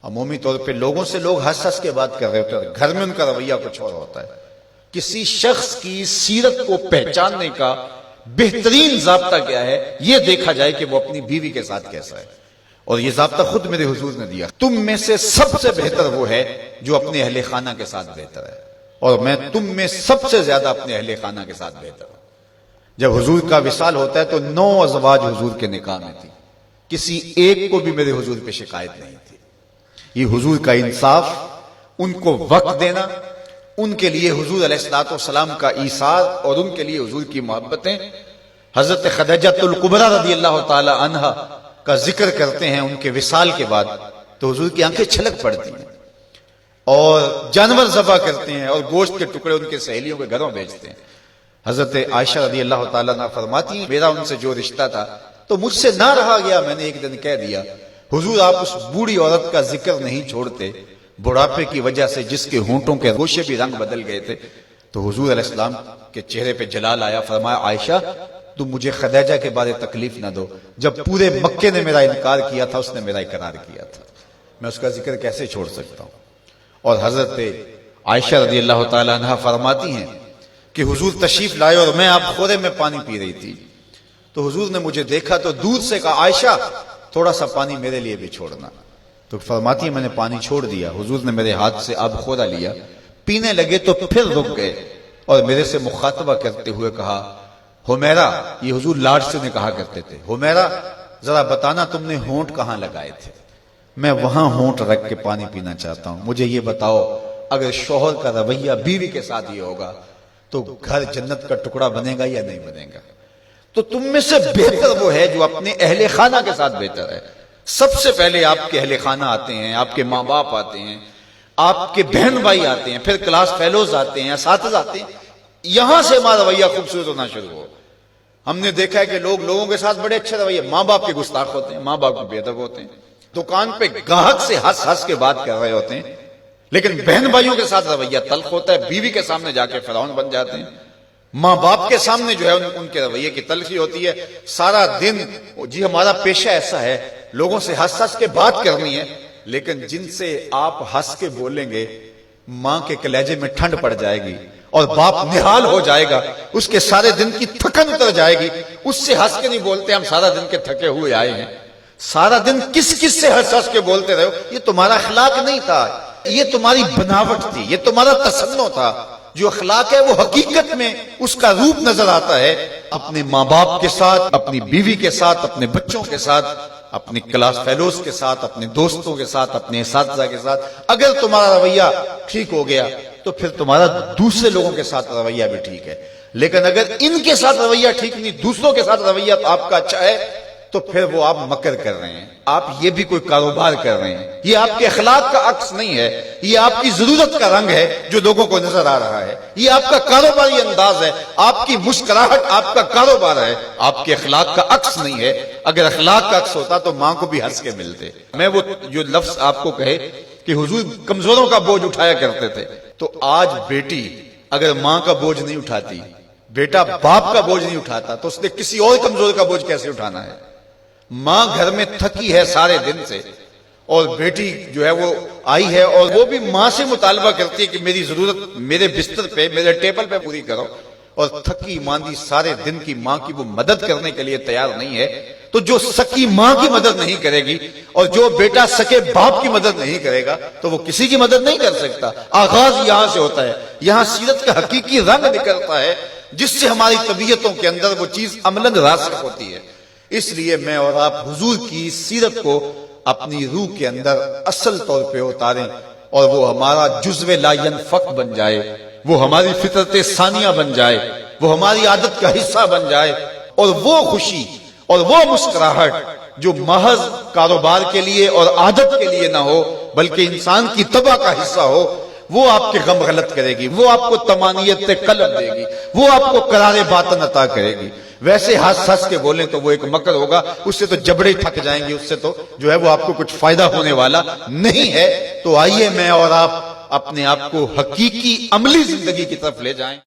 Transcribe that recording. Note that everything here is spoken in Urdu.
عمومی طور پہ لوگوں سے لوگ ہنس ہنس کے بات کر رہے ہوتے ہیں، گھر میں ان کا رویہ کچھ اور ہوتا ہے۔ کسی شخص کی سیرت کو پہچاننے کا بہترین ضابطہ کیا ہے، یہ دیکھا جائے کہ وہ اپنی بیوی کے ساتھ کیسا ہے، اور یہ ضابطہ خود میرے حضور نے دیا۔ تم میں سے سب سے بہتر وہ ہے جو اپنے اہل خانہ کے ساتھ بہتر ہے، اور میں تم میں سب سے زیادہ اپنے اہل خانہ کے ساتھ بہتر ہوں۔ جب حضور کا وصال ہوتا ہے تو 9 ازواج حضور کے نکاح میں تھی، کسی ایک کو بھی میرے حضور پہ شکایت نہیں تھی۔ یہ حضور کا انصاف، ان کو وقت دینا، ان کے لیے حضور علیہ الصلوۃ والسلام کا ایثار اور ان کے لیے حضور کی محبتیں۔ حضرت خدیجہ الکبریٰ رضی اللہ تعالی عنہا کا ذکر کرتے ہیں ان کے وصال کے بعد تو حضور کی آنکھیں چھلک پڑتی ہیں، اور جانور ذبح کرتے ہیں اور گوشت کے ٹکڑے ان کے سہیلیوں کے گھروں بھیجتے ہیں۔ حضرت عائشہ رضی اللہ تعالیٰ عنہ فرماتی ہیں میرا ان سے جو رشتہ تھا تو مجھ سے نہ رہا گیا، میں نے ایک دن کہہ دیا حضور آپ اس بوڑھی عورت کا ذکر نہیں چھوڑتے، بڑھاپے کی وجہ سے جس کے ہونٹوں کے گوشے بھی رنگ بدل گئے تھے۔ تو حضور علیہ السلام کے چہرے پہ جلال آیا، فرمایا عائشہ تم مجھے خدیجہ کے بارے تکلیف نہ دو، جب پورے مکے نے میرا انکار کیا تھا اس نے میرا اقرار کیا تھا، میں اس کا ذکر کیسے چھوڑ سکتا ہوں۔ اور حضرت عائشہ رضی اللہ تعالی عنہا فرماتی ہیں کہ حضور تشریف لائے اور میں آپ خورے میں پانی پی رہی تھی، تو حضور نے مجھے دیکھا تو دور سے کہا عائشہ تھوڑا سا پانی میرے لیے بھی چھوڑنا۔ تو فرماتی ہے میں نے پانی چھوڑ دیا، حضور نے میرے ہاتھ سے آب خورا لیا، پینے لگے تو پھر رک گئے اور میرے سے مخاطبہ کرتے ہوئے کہا حمیرہ، یہ حضور لاڈ سے کہا کرتے تھے، حمیرہ ذرا بتانا تم نے ہونٹ کہاں لگائے تھے، میں وہاں ہونٹ رکھ کے پانی پینا چاہتا ہوں، مجھے یہ بتاؤ اگر شوہر کا رویہ بیوی کے ساتھ یہ ہوگا تو گھر جنت کا ٹکڑا بنے گا یا نہیں بنے گا؟ تو تم میں سے بہتر وہ ہے جو اپنے اہل خانہ کے ساتھ بہتر ہے۔ سب سے پہلے آپ کے اہل خانہ آتے ہیں، آپ کے ماں باپ آتے ہیں، آپ کے بہن بھائی آتے ہیں، پھر کلاس فیلوز آتے ہیں، اساتذہ آتے ہیں، یہاں سے ہمارا رویہ خوبصورت ہونا شروع ہو۔ ہم نے دیکھا ہے کہ لوگوں کے ساتھ بڑے اچھے رویے، ماں باپ کے گستاخ ہوتے ہیں، ماں باپ کے بے ادب ہوتے ہیں، دکان پہ گاہک سے ہنس ہنس کے بات کر رہے ہوتے ہیں، لیکن بہن بھائیوں کے ساتھ رویہ تلخ ہوتا ہے، بیوی کے سامنے جا کے فرعون بن جاتے ہیں، ماں باپ کے سامنے جو ہے ان کے رویے کی تلخی ہوتی ہے۔ سارا دن جی ہمارا پیشہ ایسا ہے لوگوں سے ہنس ہنس کے بات کرنی ہے، لیکن جن سے آپ ہنس کے بولیں گے ماں کے کلیجے میں ٹھنڈ پڑ جائے گی اور باپ نہال ہو جائے گا، اس کے سارے دن کی تھکن اتر جائے گی، اس سے ہنس کے نہیں بولتے ہم سارا دن کے تھکے ہوئے آئے ہیں، سارا دن کس کس سے ہنس ہنس کے بولتے رہے ہو، یہ تمہارا اخلاق نہیں تھا، یہ تمہاری بناوٹ تھی، یہ تمہارا تصنع تھا۔ جو اخلاق ہے وہ حقیقت میں اس کا روپ نظر آتا ہے اپنے ماں باپ کے ساتھ، اپنی بیوی کے ساتھ، اپنے بچوں کے ساتھ، اپنی کلاس فیلوز کے ساتھ، اپنے دوستوں کے ساتھ، اپنے اساتذہ کے ساتھ۔ اگر تمہارا رویہ ٹھیک ہو گیا تو پھر تمہارا دوسرے لوگوں کے ساتھ رویہ بھی ٹھیک ہے، لیکن اگر ان کے ساتھ رویہ ٹھیک نہیں، دوسروں کے ساتھ رویہ آپ کا اچھا ہے تو پھر وہ آپ مکر کر رہے ہیں، آپ یہ بھی کوئی کاروبار کر رہے ہیں، یہ آپ کے اخلاق کا عکس نہیں ہے، یہ آپ کی ضرورت کا رنگ ہے جو لوگوں کو نظر آ رہا ہے، یہ آپ کا کاروباری انداز ہے، آپ کی مسکراہٹ آپ کا کاروبار ہے، آپ کے اخلاق کا عکس نہیں ہے۔ اگر اخلاق کا عکس ہوتا تو ماں کو بھی ہنس کے ملتے۔ میں وہ جو لفظ آپ کو کہے کہ حضور کمزوروں کا بوجھ اٹھایا کرتے تھے، تو آج بیٹی اگر ماں کا بوجھ نہیں اٹھاتی، بیٹا باپ کا بوجھ نہیں اٹھاتا، تو اس نے کسی اور کمزور کا بوجھ کیسے اٹھانا ہے؟ ماں گھر میں تھکی ہے سارے دن سے اور بیٹی جو ہے وہ آئی ہے اور وہ بھی ماں سے مطالبہ کرتی ہے کہ میری ضرورت میرے بستر پہ، میرے ٹیبل پہ پوری کرو، اور تھکی ماندی سارے دن کی ماں کی وہ مدد کرنے کے لیے تیار نہیں ہے، تو جو سکی ماں کی مدد نہیں کرے گی اور جو بیٹا سکے باپ کی مدد نہیں کرے گا تو وہ کسی کی مدد نہیں کر سکتا۔ آغاز یہاں سے ہوتا ہے، یہاں سیرت کا حقیقی رنگ نکلتا ہے جس سے ہماری طبیعتوں کے اندر وہ چیز عملاً راسخ ہوتی ہے۔ اس لیے میں اور آپ حضور کی سیرت کو اپنی روح کے اندر اصل طور پہ اتاریں اور وہ ہمارا جزو لا ینفک بن جائے، وہ ہماری فطرت ثانیہ بن جائے، وہ ہماری عادت کا حصہ بن جائے، اور وہ خوشی اور وہ مسکراہٹ جو محض کاروبار کے لیے اور عادت کے لیے نہ ہو بلکہ انسان کی طبع کا حصہ ہو، وہ آپ کے غم غلط کرے گی، وہ آپ کو طمانیت قلب دے گی، وہ آپ کو قرار باطن عطا کرے گی۔ ویسے ہنس ہنس کے بولیں تو وہ ایک مکر ہوگا، اس سے تو جبڑے تھک جائیں گے، اس سے تو جو ہے وہ آپ کو کچھ فائدہ ہونے والا نہیں ہے۔ تو آئیے میں اور آپ اپنے آپ کو حقیقی عملی زندگی کی طرف لے جائیں۔